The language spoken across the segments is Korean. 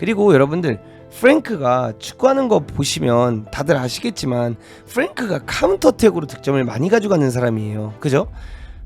그리고 여러분들 프랭크가 축구하는 거 보시면 다들 아시겠지만 프랭크가 카운터택으로 득점을 많이 가져가는 사람이에요. 그죠?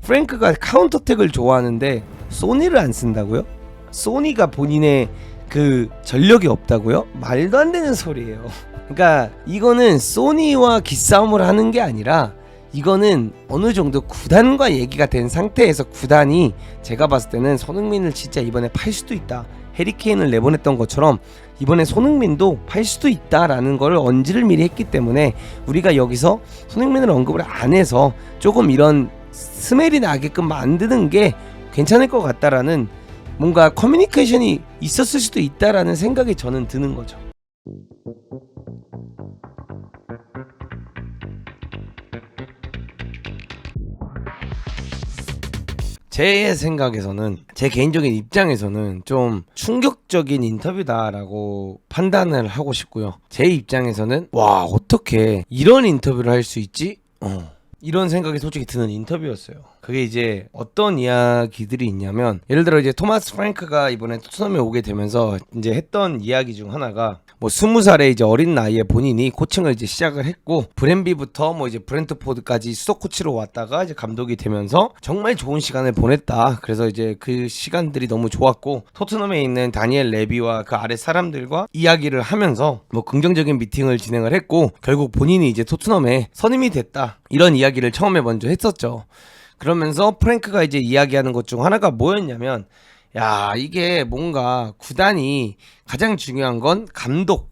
프랭크가 카운터택을 좋아하는데 소니를 안 쓴다고요? 소니가 본인의 그 전력이 없다고요? 말도 안 되는 소리예요. 그러니까 이거는 소니와 기싸움을 하는 게 아니라 이거는 어느 정도 구단과 얘기가 된 상태에서 구단이 제가 봤을 때는 손흥민을 진짜 이번에 팔 수도 있다. 해리케인을 내보냈던 것처럼 이번에 손흥민도 팔 수도 있다라는 걸 언지를 미리 했기 때문에 우리가 여기서 손흥민을 언급을 안 해서 조금 이런 스멜이 나게끔 만드는 게 괜찮을 것 같다라는 뭔가 커뮤니케이션이 있었을 수도 있다라는 생각이 저는 드는 거죠. 제 생각에서는, 제 개인적인 입장에서는 좀 충격적인 인터뷰다라고 판단을 하고 싶고요. 제 입장에서는 와, 어떻게 이런 인터뷰를 할 수 있지? 이런 생각이 솔직히 드는 인터뷰였어요. 그게 이제 어떤 이야기들이 있냐면, 예를 들어 이제 토마스 프랭크가 이번에 토트넘에 오게 되면서 이제 했던 이야기 중 하나가 뭐 20살의 이제 어린 나이에 본인이 코칭을 이제 시작을 했고, 브랜비부터 뭐 이제 브렌트포드까지 수석 코치로 왔다가 이제 감독이 되면서 정말 좋은 시간을 보냈다. 그래서 이제 그 시간들이 너무 좋았고, 토트넘에 있는 다니엘 레비와 그 아래 사람들과 이야기를 하면서 뭐 긍정적인 미팅을 진행을 했고, 결국 본인이 이제 토트넘에 선임이 됐다. 이런 이야기를 처음에 먼저 했었죠. 그러면서 프랭크가 이제 이야기하는 것 중 하나가 뭐였냐면, 야, 이게 뭔가 구단이 가장 중요한 건 감독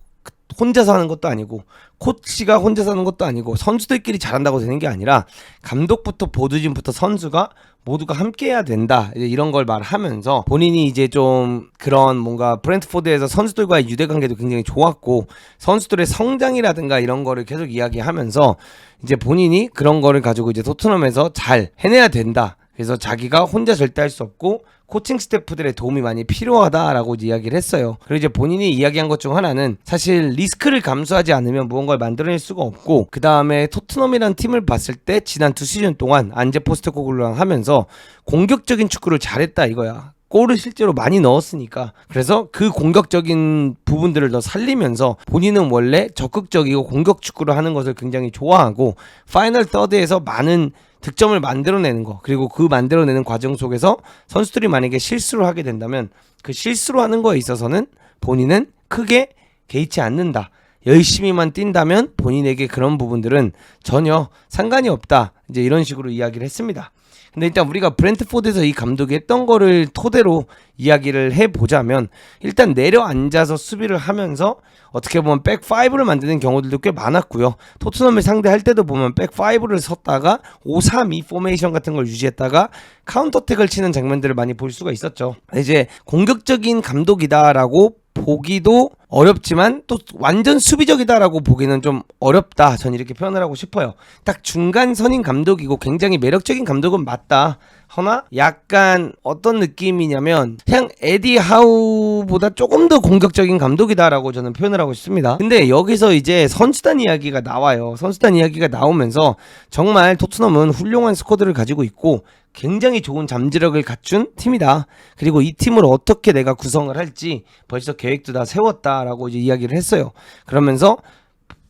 혼자서 하는 것도 아니고, 코치가 혼자서 하는 것도 아니고, 선수들끼리 잘한다고 되는 게 아니라 감독부터 보드진부터 선수가 모두가 함께 해야 된다, 이제 이런 걸 말하면서 본인이 이제 좀 그런 뭔가 브렌트포드에서 선수들과의 유대관계도 굉장히 좋았고, 선수들의 성장이라든가 이런 거를 계속 이야기하면서 이제 본인이 그런 거를 가지고 이제 토트넘에서 잘 해내야 된다. 그래서 자기가 혼자 절대 할 수 없고 코칭 스태프들의 도움이 많이 필요하다라고 이야기를 했어요. 그리고 이제 본인이 이야기한 것 중 하나는 사실 리스크를 감수하지 않으면 무언가를 만들어낼 수가 없고, 그 다음에 토트넘이라는 팀을 봤을 때 지난 2시즌 동안 안제 포스테코글루랑 하면서 공격적인 축구를 잘했다 이거야. 골을 실제로 많이 넣었으니까. 그래서 그 공격적인 부분들을 더 살리면서 본인은 원래 적극적이고 공격 축구를 하는 것을 굉장히 좋아하고, 파이널 서드에서 많은 득점을 만들어내는 거, 그리고 그 만들어내는 과정 속에서 선수들이 만약에 실수를 하게 된다면 그 실수로 하는 거에 있어서는 본인은 크게 개의치 않는다. 열심히만 뛴다면 본인에게 그런 부분들은 전혀 상관이 없다. 이제 이런 식으로 이야기를 했습니다. 근데 일단 우리가 브렌트포드에서 이 감독이 했던 거를 토대로 이야기를 해보자면, 일단 내려앉아서 수비를 하면서 어떻게 보면 백5를 만드는 경우들도 꽤 많았고요. 토트넘을 상대할 때도 보면 백5를 섰다가 5-3-2 포메이션 같은 걸 유지했다가 카운터택을 치는 장면들을 많이 볼 수가 있었죠. 이제 공격적인 감독이다라고 보기도 어렵지만 또 완전 수비적이다라고 보기는 좀 어렵다. 전 이렇게 표현을 하고 싶어요. 딱 중간선인 감독이고 굉장히 매력적인 감독은 맞다. 허나 약간 어떤 느낌이냐면 그냥 에디 하우보다 조금 더 공격적인 감독이다라고 저는 표현을 하고 싶습니다. 근데 여기서 이제 선수단 이야기가 나와요. 선수단 이야기가 나오면서 정말 토트넘은 훌륭한 스쿼드를 가지고 있고 굉장히 좋은 잠재력을 갖춘 팀이다. 그리고 이 팀을 어떻게 내가 구성을 할지 벌써 계획도 다 세웠다라고 이제 이야기를 했어요. 그러면서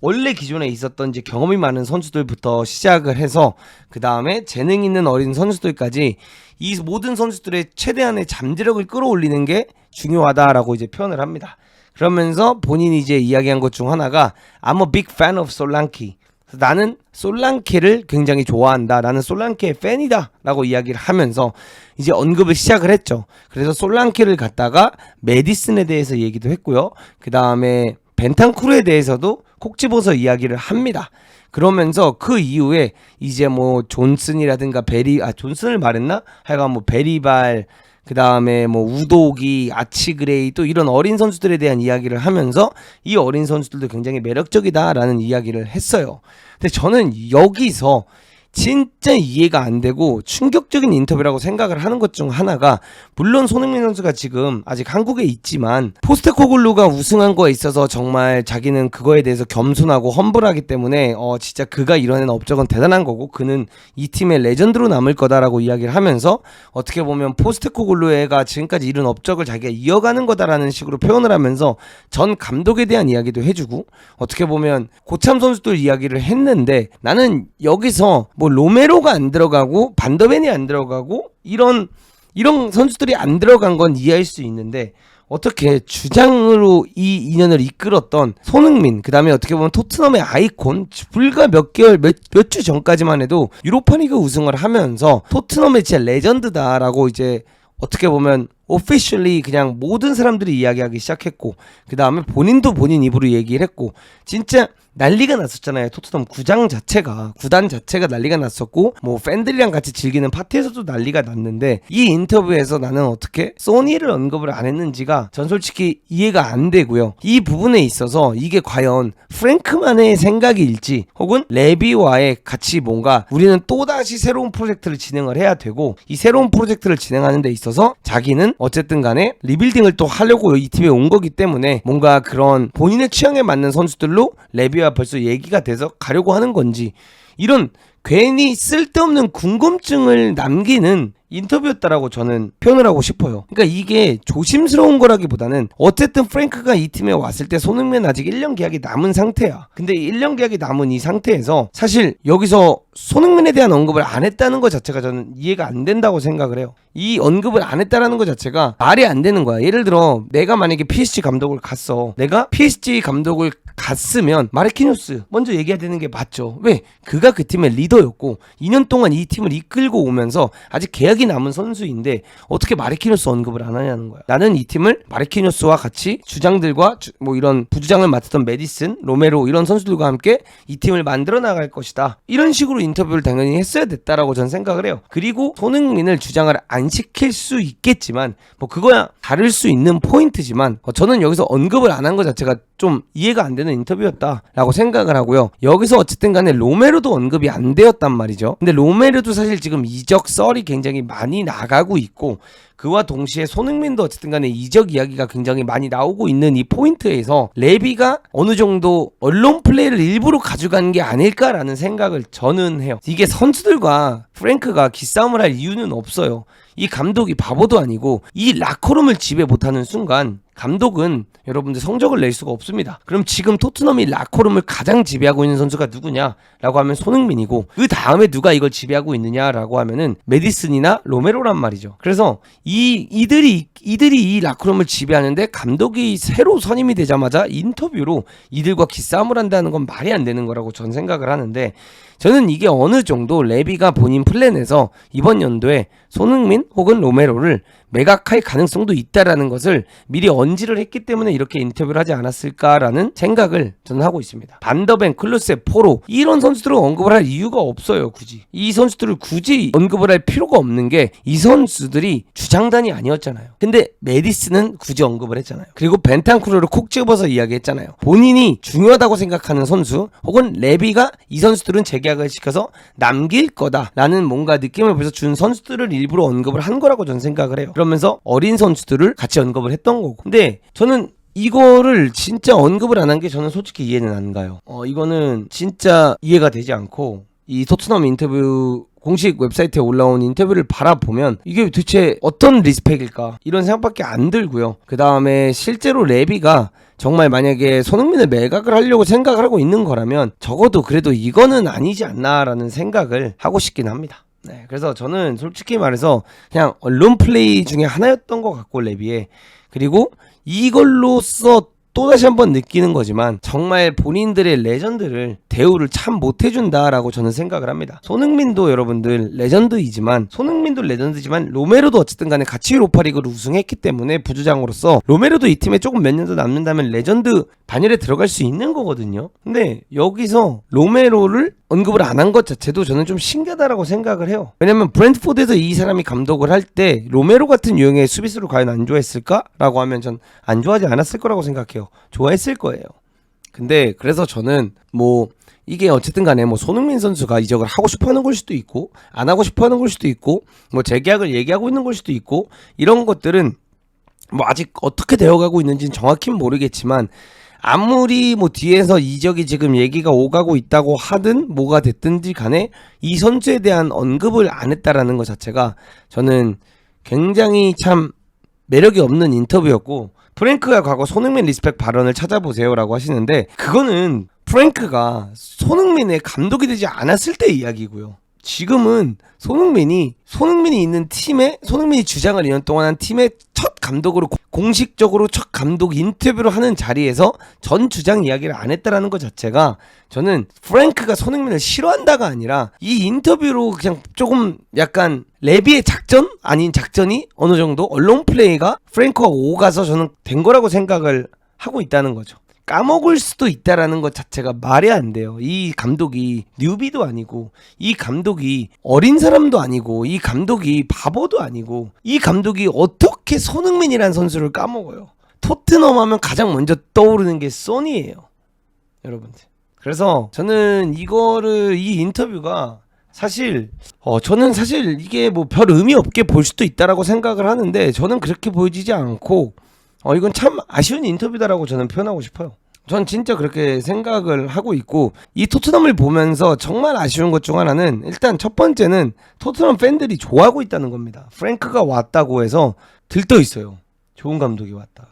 원래 기존에 있었던 이제 경험이 많은 선수들부터 시작을 해서 그 다음에 재능 있는 어린 선수들까지 이 모든 선수들의 최대한의 잠재력을 끌어올리는 게 중요하다라고 이제 표현을 합니다. 그러면서 본인이 이제 이야기한 것 중 하나가 I'm a big fan of 솔랑키. 나는 솔랑케를 굉장히 좋아한다. 나는 솔랑케의 팬이다. 라고 이야기를 하면서 이제 언급을 시작을 했죠. 그래서 솔랑케를 갖다가 메디슨에 대해서 얘기도 했고요. 그 다음에 벤탄쿠르에 대해서도 콕 집어서 이야기를 합니다. 그러면서 그 이후에 이제 뭐 존슨이라든가 존슨을 말했나? 하여간 뭐 베리발, 그 다음에 뭐 우도기, 아치그레이, 또 이런 어린 선수들에 대한 이야기를 하면서 이 어린 선수들도 굉장히 매력적이다라는 이야기를 했어요. 근데 저는 여기서 진짜 이해가 안 되고 충격적인 인터뷰라고 생각을 하는 것 중 하나가, 물론 손흥민 선수가 지금 아직 한국에 있지만 포스테코글루가 우승한 거에 있어서 정말 자기는 그거에 대해서 겸손하고 험불하기 때문에 진짜 그가 이뤄낸 업적은 대단한 거고 그는 이 팀의 레전드로 남을 거다라고 이야기를 하면서, 어떻게 보면 포스테코글루가 지금까지 이룬 업적을 자기가 이어가는 거다라는 식으로 표현을 하면서 전 감독에 대한 이야기도 해주고, 어떻게 보면 고참 선수들 이야기를 했는데, 나는 여기서 뭐 로메로가 안 들어가고 반더벤이 안 들어가고 이런 선수들이 안 들어간 건 이해할 수 있는데, 어떻게 주장으로 이 인연을 이끌었던 손흥민, 그 다음에 어떻게 보면 토트넘의 아이콘, 불과 몇 주 전까지만 해도 유로파리그 우승을 하면서 토트넘의 진짜 레전드다라고 이제 어떻게 보면 오피셜리 그냥 모든 사람들이 이야기하기 시작했고, 그 다음에 본인도 본인 입으로 얘기를 했고, 진짜 난리가 났었잖아요. 토트넘 구단 자체가 난리가 났었고, 뭐 팬들이랑 같이 즐기는 파티에서도 난리가 났는데, 이 인터뷰에서 나는 어떻게 소니를 언급을 안 했는지가 전 솔직히 이해가 안 되고요. 이 부분에 있어서 이게 과연 프랭크만의 생각일지, 혹은 레비와의 같이 뭔가 우리는 또다시 새로운 프로젝트를 진행을 해야 되고, 이 새로운 프로젝트를 진행하는 데 있어서 자기는 어쨌든 간에 리빌딩을 또 하려고 이 팀에 온 거기 때문에 뭔가 그런 본인의 취향에 맞는 선수들로 레비와 벌써 얘기가 돼서 가려고 하는 건지, 이런 괜히 쓸데없는 궁금증을 남기는 인터뷰였다라고 저는 표현을 하고 싶어요. 그러니까 이게 조심스러운 거라기보다는, 어쨌든 프랭크가 이 팀에 왔을 때 손흥민은 아직 1년 계약이 남은 상태야. 근데 1년 계약이 남은 이 상태에서 사실 여기서 손흥민에 대한 언급을 안 했다는 것 자체가 저는 이해가 안 된다고 생각을 해요. 이 언급을 안 했다라는 것 자체가 말이 안 되는 거야. 예를 들어 내가 만약에 PSG 감독을 갔어. 내가 PSG 감독을 갔으면 마르키뉴스 먼저 얘기해야 되는 게 맞죠. 왜? 그가 그 팀의 리더였고 2년 동안 이 팀을 이끌고 오면서 아직 계약이 남은 선수인데 어떻게 마르키뉴스 언급을 안 하냐는 거야. 나는 이 팀을 마르키뉴스와 같이 주장들과 뭐 이런 부주장을 맡았던 메디슨, 로메로 이런 선수들과 함께 이 팀을 만들어 나갈 것이다. 이런 식으로 인터뷰를 당연히 했어야 됐다라고 저는 생각을 해요. 그리고 손흥민을 주장을 안 시킬 수 있겠지만 뭐 그거야 다를 수 있는 포인트지만 저는 여기서 언급을 안 한 것 자체가 좀 이해가 안 되는 인터뷰였다라고 생각을 하고요. 여기서 어쨌든 간에 로메로도 언급이 안 되었단 말이죠. 근데 로메로도 사실 지금 이적 썰이 굉장히 많이 나가고 있고, 그와 동시에 손흥민도 어쨌든 간에 이적 이야기가 굉장히 많이 나오고 있는 이 포인트에서 레비가 어느 정도 언론 플레이를 일부러 가져간 게 아닐까라는 생각을 저는 해요. 이게 선수들과 프랭크가 기싸움을 할 이유는 없어요. 이 감독이 바보도 아니고 이 라커룸을 지배 못하는 순간 감독은 여러분들 성적을 낼 수가 없습니다. 그럼 지금 토트넘이 라커룸을 가장 지배하고 있는 선수가 누구냐라고 하면 손흥민이고, 그 다음에 누가 이걸 지배하고 있느냐라고 하면은 메디슨이나 로메로란 말이죠. 그래서 이들이 이 라커룸을 지배하는데 감독이 새로 선임이 되자마자 인터뷰로 이들과 기싸움을 한다는 건 말이 안 되는 거라고 전 생각을 하는데, 저는 이게 어느 정도 레비가 본인 플랜에서 이번 연도에 손흥민 혹은 로메로를 매각할 가능성도 있다라는 것을 미리 언지를 했기 때문에 이렇게 인터뷰를 하지 않았을까라는 생각을 저는 하고 있습니다. 반더벤, 클루세, 포로 이런 선수들을 언급을 할 이유가 없어요. 굳이 이 선수들을 굳이 언급을 할 필요가 없는 게 이 선수들이 주장단이 아니었잖아요. 근데 메디슨은 굳이 언급을 했잖아요. 그리고 벤탄쿠르를 콕 집어서 이야기했잖아요. 본인이 중요하다고 생각하는 선수 혹은 레비가 이 선수들은 재계약을 시켜서 남길 거다라는 뭔가 느낌을 벌써 준 선수들을 일부러 언급을 한 거라고 저는 생각을 해요. 그러면서 어린 선수들을 같이 언급을 했던 거고, 근데 저는 이거를 진짜 언급을 안 한 게 저는 솔직히 이해는 안 가요. 이거는 진짜 이해가 되지 않고, 이 토트넘 인터뷰 공식 웹사이트에 올라온 인터뷰를 바라보면 이게 대체 어떤 리스펙일까 이런 생각밖에 안 들고요. 그 다음에 실제로 레비가 정말 만약에 손흥민을 매각을 하려고 생각을 하고 있는 거라면 적어도 그래도 이거는 아니지 않나라는 생각을 하고 싶긴 합니다. 네, 그래서 저는 솔직히 말해서 그냥 언론 플레이 중에 하나였던 것 같고, 레비에, 그리고 이걸로써 또다시 한번 느끼는 거지만 정말 본인들의 레전드를 대우를 참 못해준다라고 저는 생각을 합니다. 손흥민도 여러분들 레전드이지만, 손흥민도 레전드지만 로메로도 어쨌든 간에 같이 유로파리그를 우승했기 때문에 부주장으로서 로메로도 이 팀에 조금 몇 년 더 남는다면 레전드 반열에 들어갈 수 있는 거거든요. 근데 여기서 로메로를 언급을 안 한 것 자체도 저는 좀 신기하다라고 생각을 해요. 왜냐면 브랜트포드에서 이 사람이 감독을 할 때 로메로 같은 유형의 수비수를 과연 안 좋아했을까? 라고 하면 전 안 좋아하지 않았을 거라고 생각해요. 좋아했을 거예요. 근데 그래서 저는 뭐 이게 어쨌든 간에 뭐 손흥민 선수가 이적을 하고 싶어 하는 걸 수도 있고 안 하고 싶어 하는 걸 수도 있고 뭐 재계약을 얘기하고 있는 걸 수도 있고 이런 것들은 뭐 아직 어떻게 되어가고 있는지는 정확히는 모르겠지만 아무리 뭐 뒤에서 이적이 지금 얘기가 오가고 있다고 하든 뭐가 됐든지 간에 이 선수에 대한 언급을 안 했다라는 것 자체가 저는 굉장히 참 매력이 없는 인터뷰였고, 프랭크가 과거 손흥민 리스펙 발언을 찾아보세요라고 하시는데 그거는 프랭크가 손흥민의 감독이 되지 않았을 때 이야기고요. 지금은 손흥민이 있는 팀에, 손흥민이 주장을 2년 동안 한 팀의 첫 감독으로 공식적으로 첫 감독 인터뷰를 하는 자리에서 전 주장 이야기를 안 했다라는 것 자체가 저는 프랭크가 손흥민을 싫어한다가 아니라 이 인터뷰로 그냥 조금 약간 레비의 작전 아닌 작전이 어느 정도 언론 플레이가 프랭크가 오가서 저는 된 거라고 생각을 하고 있다는 거죠. 까먹을 수도 있다라는 것 자체가 말이 안 돼요. 이 감독이 뉴비도 아니고, 이 감독이 어린 사람도 아니고, 이 감독이 바보도 아니고, 이 감독이 어떻게 손흥민이라는 선수를 까먹어요. 토트넘 하면 가장 먼저 떠오르는 게 소니예요, 여러분들. 그래서 저는 이 인터뷰가 사실 저는 사실 이게 뭐 별 의미 없게 볼 수도 있다라고 생각을 하는데, 저는 그렇게 보여지지 않고 이건 참 아쉬운 인터뷰다라고 저는 표현하고 싶어요. 전 진짜 그렇게 생각을 하고 있고, 이 토트넘을 보면서 정말 아쉬운 것 중 하나는, 일단 첫 번째는 토트넘 팬들이 좋아하고 있다는 겁니다. 프랭크가 왔다고 해서 들떠 있어요. 좋은 감독이 왔다.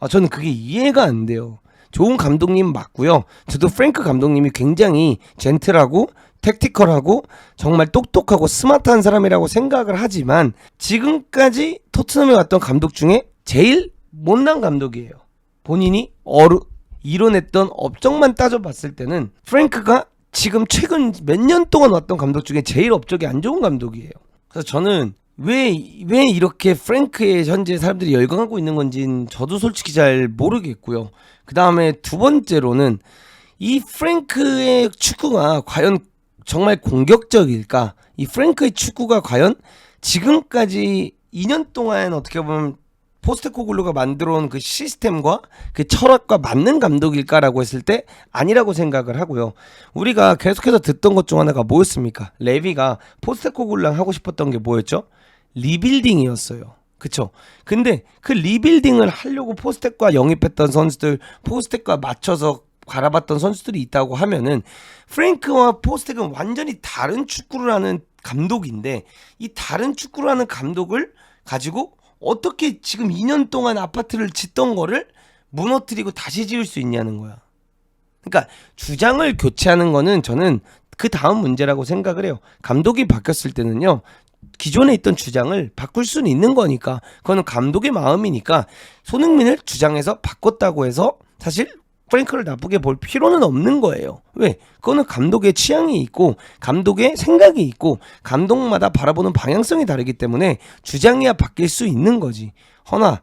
저는 그게 이해가 안 돼요. 좋은 감독님 맞고요. 저도 프랭크 감독님이 굉장히 젠틀하고 택티컬하고 정말 똑똑하고 스마트한 사람이라고 생각을 하지만, 지금까지 토트넘에 왔던 감독 중에 제일 못난 감독이에요. 본인이 이뤄냈던 업적만 따져봤을 때는 프랭크가 지금 최근 몇 년 동안 왔던 감독 중에 제일 업적이 안 좋은 감독이에요. 그래서 저는 왜 이렇게 프랭크에 현재 사람들이 열광하고 있는 건지는 저도 솔직히 잘 모르겠고요. 그 다음에 두 번째로는 이 프랭크의 축구가 과연 정말 공격적일까? 이 프랭크의 축구가 과연 지금까지 2년 동안 어떻게 보면 포스테코글루가 만들어온 그 시스템과 그 철학과 맞는 감독일까라고 했을 때 아니라고 생각을 하고요. 우리가 계속해서 듣던 것 중 하나가 뭐였습니까? 레비가 포스테코글루랑 하고 싶었던 게 뭐였죠? 리빌딩이었어요. 그쵸? 근데 그 리빌딩을 하려고 포스텍과 영입했던 선수들, 포스텍과 맞춰서 갈아봤던 선수들이 있다고 하면은, 프랭크와 포스텍은 완전히 다른 축구를 하는 감독인데, 이 다른 축구를 하는 감독을 가지고 어떻게 지금 2년 동안 아파트를 짓던 거를 무너뜨리고 다시 지을 수 있냐는 거야. 그러니까 주장을 교체하는 거는 저는 그 다음 문제라고 생각을 해요. 감독이 바뀌었을 때는요, 기존에 있던 주장을 바꿀 수는 있는 거니까, 그거는 감독의 마음이니까, 손흥민을 주장해서 바꿨다고 해서 사실 프랭크를 나쁘게 볼 필요는 없는 거예요. 왜? 그거는 감독의 취향이 있고 감독의 생각이 있고 감독마다 바라보는 방향성이 다르기 때문에 주장이야 바뀔 수 있는 거지. 허나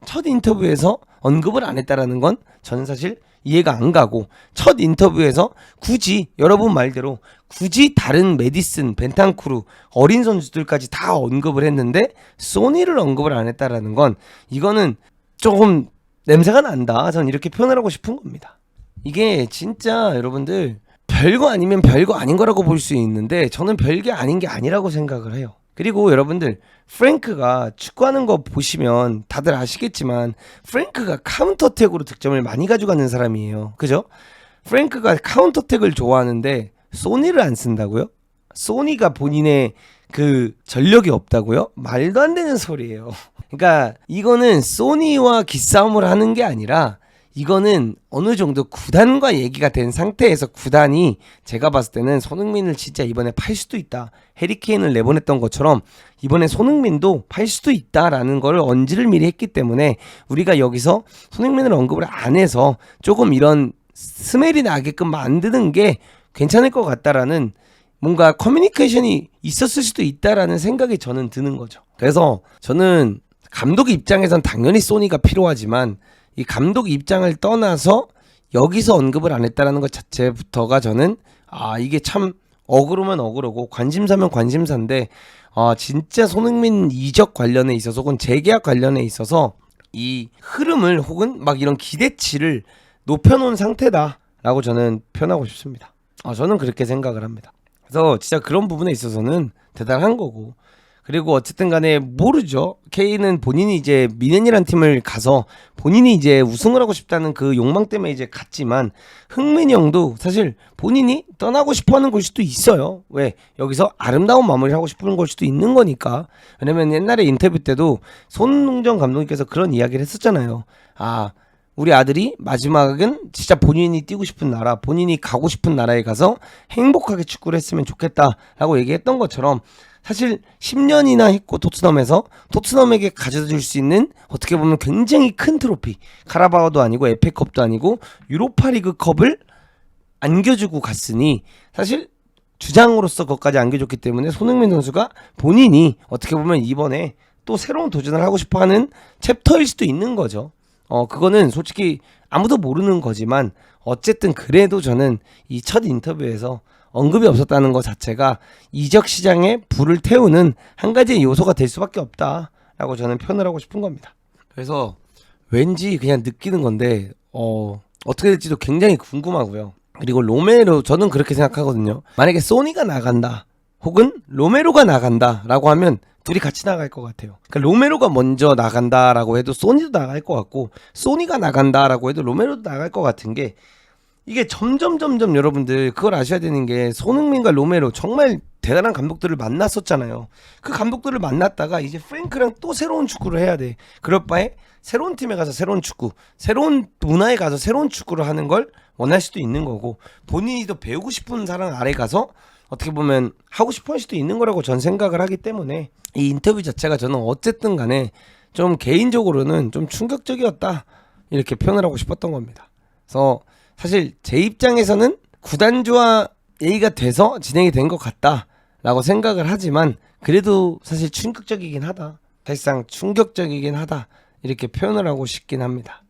첫 인터뷰에서 언급을 안 했다라는 건 저는 사실 이해가 안 가고, 첫 인터뷰에서 굳이 여러분 말대로 굳이 다른 메디슨, 벤탄쿠르, 어린 선수들까지 다 언급을 했는데 소니를 언급을 안 했다라는 건, 이거는 조금 냄새가 난다. 전 이렇게 표현을 하고 싶은 겁니다. 이게 진짜 여러분들 별거 아니면 별거 아닌 거라고 볼 수 있는데, 저는 별게 아닌 게 아니라고 생각을 해요. 그리고 여러분들, 프랭크가 축구하는 거 보시면 다들 아시겠지만 프랭크가 카운터택으로 득점을 많이 가져가는 사람이에요. 그죠? 프랭크가 카운터택을 좋아하는데 소니를 안 쓴다고요? 소니가 본인의 그 전력이 없다고요? 말도 안 되는 소리예요. 그러니까 이거는 소니와 기싸움을 하는 게 아니라, 이거는 어느 정도 구단과 얘기가 된 상태에서 구단이, 제가 봤을 때는 손흥민을 진짜 이번에 팔 수도 있다, 해리케인을 내보냈던 것처럼 이번에 손흥민도 팔 수도 있다라는 걸 언지를 미리 했기 때문에, 우리가 여기서 손흥민을 언급을 안 해서 조금 이런 스멜이 나게끔 만드는 게 괜찮을 것 같다라는 뭔가 커뮤니케이션이 있었을 수도 있다라는 생각이 저는 드는 거죠. 그래서 저는 감독 입장에선 당연히 소니가 필요하지만, 이 감독 입장을 떠나서 여기서 언급을 안 했다라는 것 자체부터가 저는 이게 참 어그로면 어그로고 관심사면 관심사인데, 진짜 손흥민 이적 관련에 있어서 혹은 재계약 관련에 있어서 이 흐름을 혹은 막 이런 기대치를 높여놓은 상태다라고 저는 표현하고 싶습니다. 저는 그렇게 생각을 합니다. 그래서 진짜 그런 부분에 있어서는 대단한 거고, 그리고 어쨌든 간에 모르죠. K는 본인이 이제 미넨이란 팀을 가서 본인이 이제 우승을 하고 싶다는 그 욕망 때문에 이제 갔지만, 흥민이 형도 사실 본인이 떠나고 싶어 하는 걸 수도 있어요. 왜? 여기서 아름다운 마무리를 하고 싶은 걸 수도 있는 거니까. 왜냐면 옛날에 인터뷰 때도 손흥정 감독님께서 그런 이야기를 했었잖아요. 우리 아들이 마지막은 진짜 본인이 뛰고 싶은 나라, 본인이 가고 싶은 나라에 가서 행복하게 축구를 했으면 좋겠다라고 얘기했던 것처럼, 사실 10년이나 했고 토트넘에게 가져다 줄 수 있는 어떻게 보면 굉장히 큰 트로피, 카라바오도 아니고 FA컵도 아니고 유로파리그 컵을 안겨주고 갔으니, 사실 주장으로서 그것까지 안겨줬기 때문에 손흥민 선수가 본인이 어떻게 보면 이번에 또 새로운 도전을 하고 싶어하는 챕터일 수도 있는 거죠. 그거는 솔직히 아무도 모르는 거지만, 어쨌든 그래도 저는 이 첫 인터뷰에서 언급이 없었다는 것 자체가 이적 시장에 불을 태우는 한 가지의 요소가 될 수밖에 없다라고 저는 표현을 하고 싶은 겁니다. 그래서 왠지 그냥 느끼는 건데 어떻게 될지도 굉장히 궁금하고요. 그리고 로메로, 저는 그렇게 생각하거든요. 만약에 소니가 나간다 혹은 로메로가 나간다라고 하면 둘이 같이 나갈 것 같아요. 그러니까 로메로가 먼저 나간다라고 해도 소니도 나갈 것 같고, 소니가 나간다라고 해도 로메로도 나갈 것 같은 게, 이게 점점 여러분들 그걸 아셔야 되는 게, 손흥민과 로메로 정말 대단한 감독들을 만났었잖아요. 그 감독들을 만났다가 이제 프랭크랑 또 새로운 축구를 해야 돼. 그럴 바에 새로운 팀에 가서 새로운 축구, 새로운 문화에 가서 새로운 축구를 하는 걸 원할 수도 있는 거고, 본인이 더 배우고 싶은 사람 아래 가서 어떻게 보면 하고 싶어 할 수도 있는 거라고 전 생각을 하기 때문에, 이 인터뷰 자체가 저는 어쨌든 간에 좀 개인적으로는 좀 충격적이었다, 이렇게 표현을 하고 싶었던 겁니다. 그래서 사실 제 입장에서는 구단주와 얘기가 돼서 진행이 된 것 같다라고 생각을 하지만, 그래도 사실 충격적이긴 하다, 사실상 충격적이긴 하다, 이렇게 표현을 하고 싶긴 합니다.